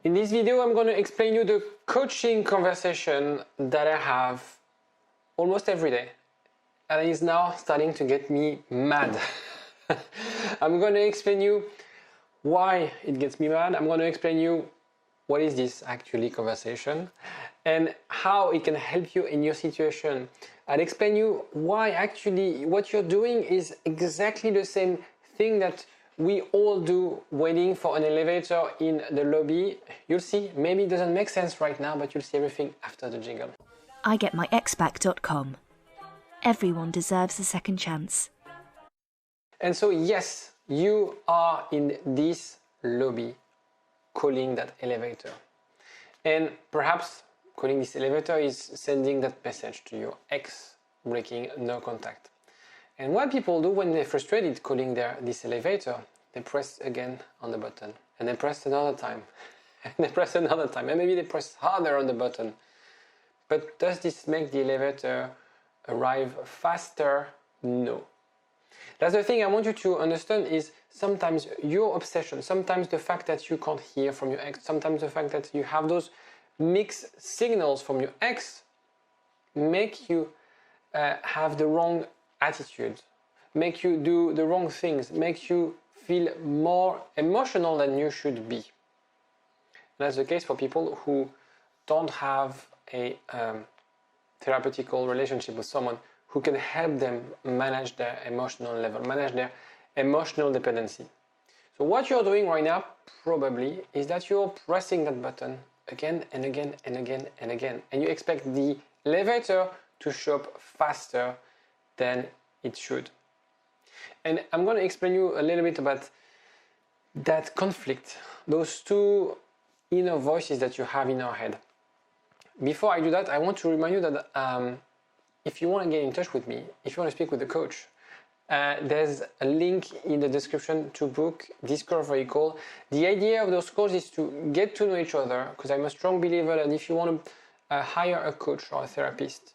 In this video, I'm going to explain you the coaching conversation that I have almost every day. And it's now starting to get me mad. I'm going to explain you why it gets me mad. I'm going to explain you what is this actually conversation and how it can help you in your situation. I'll explain you why actually what you're doing is exactly the same thing that we all do waiting for an elevator in the lobby. You'll see, maybe it doesn't make sense right now, but you'll see everything after the jingle. IGetMyExBack.com. Everyone deserves a second chance. And so yes, you are in this lobby calling that elevator. And perhaps calling this elevator is sending that message to your ex, breaking no contact. And what people do when they're frustrated calling this elevator, they press again on the button, and they press another time, and they press another time, and maybe they press harder on the button. But does this make the elevator arrive faster? No. That's the thing I want you to understand is sometimes your obsession, sometimes the fact that you can't hear from your ex, sometimes the fact that you have those mixed signals from your ex make you have the wrong attitude, make you do the wrong things, make you feel more emotional than you should be. That's the case for people who don't have a therapeutical relationship with someone who can help them manage their emotional level, manage their emotional dependency. So what you're doing right now probably is that you're pressing that button again and again and again and again, and you expect the elevator to show up faster than it should. And I'm going to explain you a little bit about that conflict, those two inner voices that you have in your head. Before I do that, I want to remind you that if you want to get in touch with me, if you want to speak with a coach, there's a link in the description to book discovery call. The idea of those calls is to get to know each other, because I'm a strong believer that if you want to hire a coach or a therapist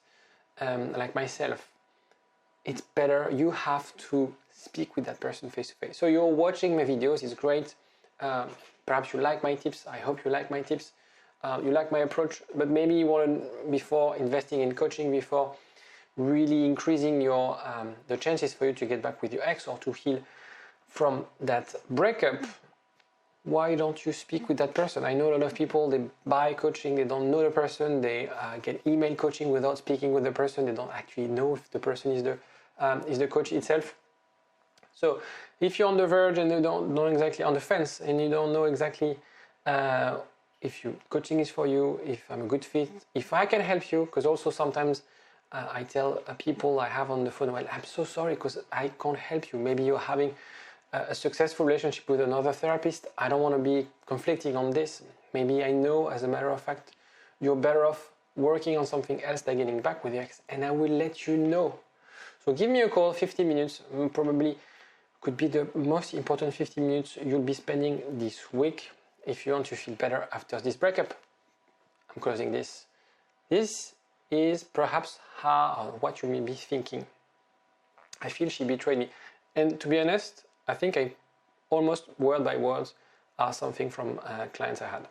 like myself, it's better you have to speak with that person face to face. So you're watching my videos, it's great. Perhaps you like my tips. I hope you like my tips. You like my approach, but maybe you want to, before investing in coaching, before really increasing your the chances for you to get back with your ex or to heal from that breakup, why don't you speak with that person? I know a lot of people, they buy coaching, they don't know the person, they get email coaching without speaking with the person, they don't actually know if the person is the coach itself. So if you're on the verge and you don't know exactly, on the fence, and you don't know exactly if coaching is for you, if I'm a good fit, if I can help you, because also sometimes I tell people I have on the phone, well, I'm so sorry because I can't help you. Maybe you're having a successful relationship with another therapist. I don't want to be conflicting on this. Maybe I know, as a matter of fact, you're better off working on something else than getting back with your ex, and I will let you know. So give me a call, 50 minutes, probably could be the most important 50 minutes you'll be spending this week if you want to feel better after this breakup. I'm closing this. This is perhaps what you may be thinking. I feel she betrayed me. And to be honest, I think I almost word by word are something from clients I had.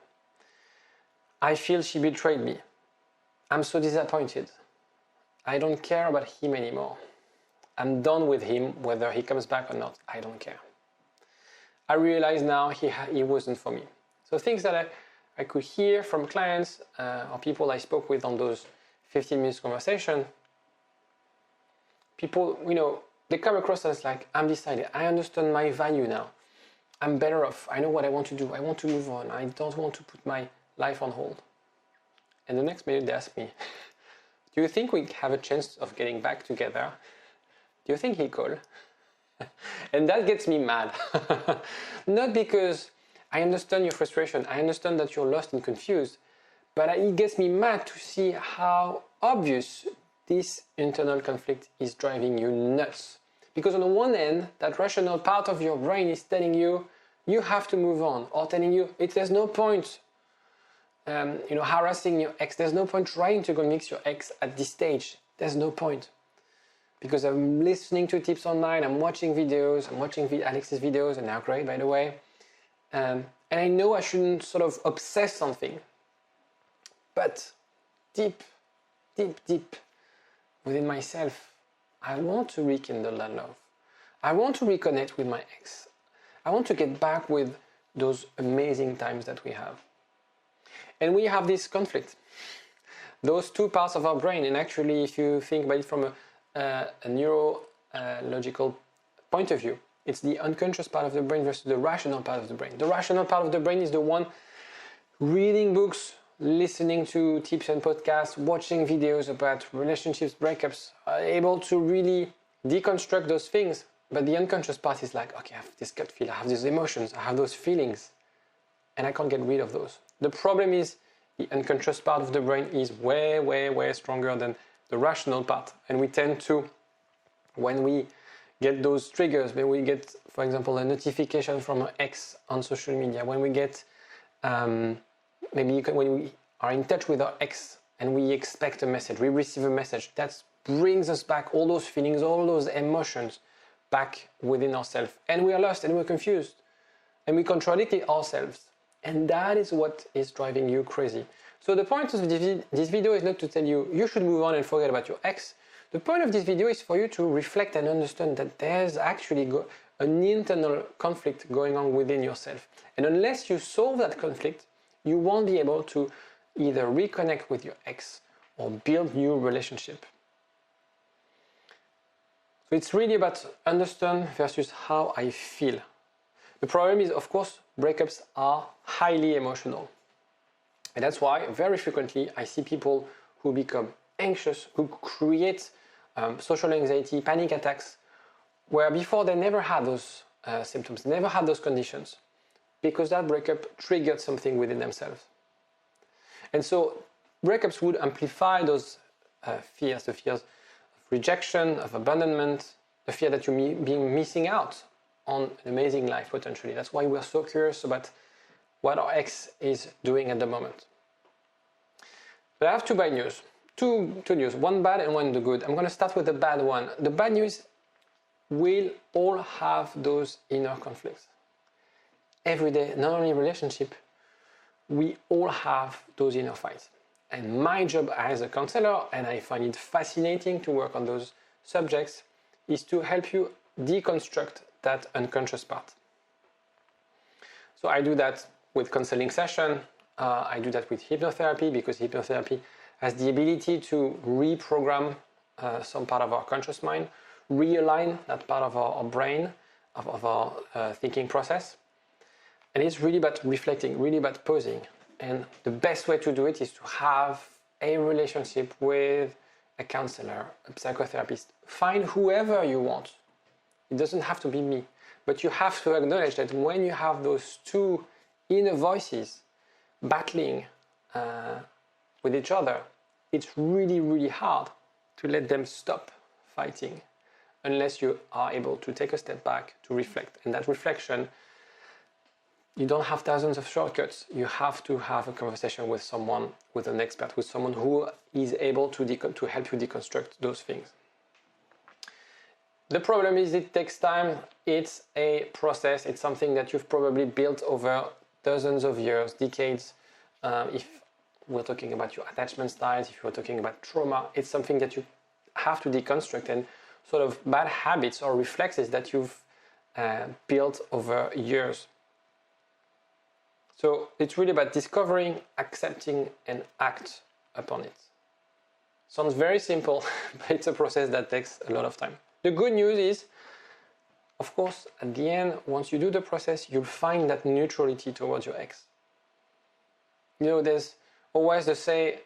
I feel she betrayed me. I'm so disappointed. I don't care about him anymore. I'm done with him, whether he comes back or not, I don't care. I realize now he wasn't for me. So things that I could hear from clients or people I spoke with on those 15 minutes conversation, people, they come across as like, I'm decided, I understand my value now. I'm better off, I know what I want to do, I want to move on, I don't want to put my life on hold. And the next minute they ask me, do you think we have a chance of getting back together? Do you think he'll call? And that gets me mad. Not because I understand your frustration, I understand that you're lost and confused, but it gets me mad to see how obvious this internal conflict is driving you nuts. Because on the one end, that rational part of your brain is telling you, you have to move on, or telling you, there's no point harassing your ex, there's no point trying to convince your ex at this stage, there's no point. Because I'm listening to tips online, I'm watching videos, I'm watching Alex's videos, and they're great, by the way. And I know I shouldn't sort of obsess something, but deep within myself, I want to rekindle that love. I want to reconnect with my ex. I want to get back with those amazing times that we have. And we have this conflict. Those two parts of our brain, and actually if you think about it from a neurological point of view, it's the unconscious part of the brain versus the rational part of the brain. The rational part of the brain is the one reading books, listening to tips and podcasts, watching videos about relationships, breakups, are able to really deconstruct those things. But the unconscious part is like, okay, I have this gut feel, I have these emotions, I have those feelings, and I can't get rid of those. The problem is the unconscious part of the brain is way stronger than the rational part. And we tend to, when we get those triggers, when we get, for example, a notification from an ex on social media, when we get, when we are in touch with our ex and we expect a message, we receive a message, that brings us back all those feelings, all those emotions back within ourselves. And we are lost and we're confused and we contradict ourselves. And that is what is driving you crazy. So the point of this video is not to tell you, you should move on and forget about your ex. The point of this video is for you to reflect and understand that there's actually an internal conflict going on within yourself. And unless you solve that conflict, you won't be able to either reconnect with your ex or build new relationship. So it's really about understand versus how I feel. The problem is, of course, breakups are highly emotional. And that's why very frequently I see people who become anxious, who create social anxiety, panic attacks, where before they never had those symptoms, never had those conditions, because that breakup triggered something within themselves. And so breakups would amplify those fears, the fears of rejection, of abandonment, the fear that you're being missing out on an amazing life potentially. That's why we're so curious about what our ex is doing at the moment. But I have two bad news. Two news, one bad and one good. I'm going to start with the bad one. The bad news, we'll all have those inner conflicts. Every day, not only relationship, we all have those inner fights. And my job as a counselor, and I find it fascinating to work on those subjects, is to help you deconstruct that unconscious part. So I do that with counseling session. I do that with hypnotherapy, because hypnotherapy has the ability to reprogram some part of our conscious mind, realign that part of our brain, of our thinking process. And it's really about reflecting, really about pausing. And the best way to do it is to have a relationship with a counselor, a psychotherapist. Find whoever you want. It doesn't have to be me. But you have to acknowledge that when you have those two inner voices battling with each other, it's really hard to let them stop fighting unless you are able to take a step back to reflect. And that reflection, you don't have thousands of shortcuts. You have to have a conversation with someone, with an expert, with someone who is able to help you deconstruct those things. The problem is it takes time. It's a process. It's something that you've probably built over dozens of years, decades. If we're talking about your attachment styles, if you're talking about trauma, it's something that you have to deconstruct, and sort of bad habits or reflexes that you've built over years. So it's really about discovering, accepting, and act upon it. Sounds very simple, but it's a process that takes a lot of time. The good news is, of course, at the end, once you do the process, you'll find that neutrality towards your ex. You know, there's always the say,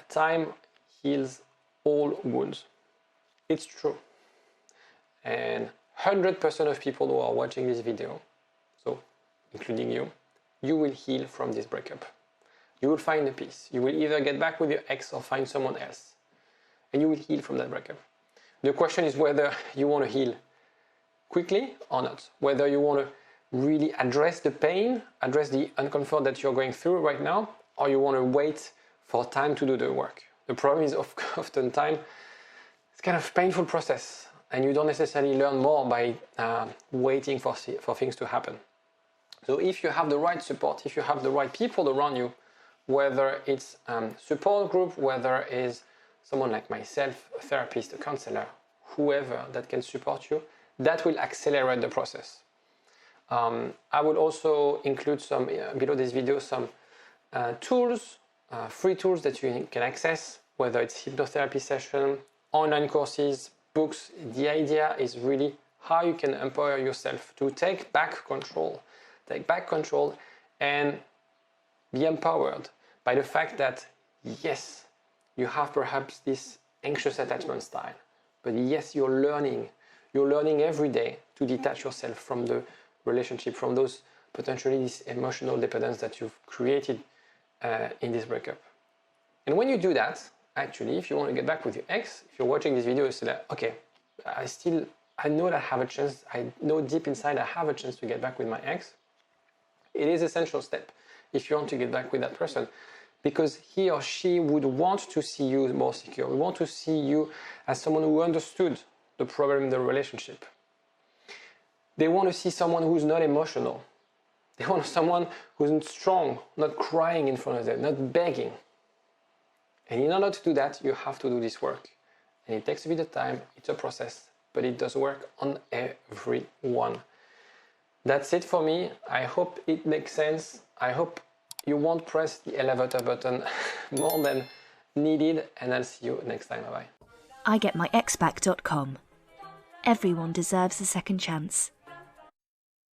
time heals all wounds. It's true. And 100% of people who are watching this video, so including you, you will heal from this breakup. You will find a peace. You will either get back with your ex or find someone else. And you will heal from that breakup. The question is whether you want to heal quickly or not. Whether you want to really address the pain, address the discomfort that you're going through right now, or you want to wait for time to do the work. The problem is oftentimes it's kind of a painful process, and you don't necessarily learn more by waiting for things to happen. So if you have the right support, if you have the right people around you, whether it's support group, whether it's someone like myself, a therapist, a counselor, whoever that can support you, that will accelerate the process. I will also include some below this video some tools, free tools that you can access, whether it's hypnotherapy session, online courses, books. The idea is really how you can empower yourself to take back control and be empowered by the fact that yes, you have perhaps this anxious attachment style, but yes, you're learning every day to detach yourself from the relationship, from those potentially this emotional dependence that you've created in this breakup. And when you do that, actually, if you want to get back with your ex, if you're watching this video, you say like, okay, I know that I have a chance, I know deep inside I have a chance to get back with my ex. It is an essential step if you want to get back with that person, because he or she would want to see you more secure. We want to see you as someone who understood the problem in the relationship. They want to see someone who's not emotional. They want someone who's strong, not crying in front of them, not begging. And in order to do that, you have to do this work. And it takes a bit of time, it's a process, but it does work on everyone. That's it for me. I hope it makes sense. I hope you won't press the elevator button more than needed, and I'll see you next time. Bye-bye. IGetMyExBack.com. Everyone deserves a second chance.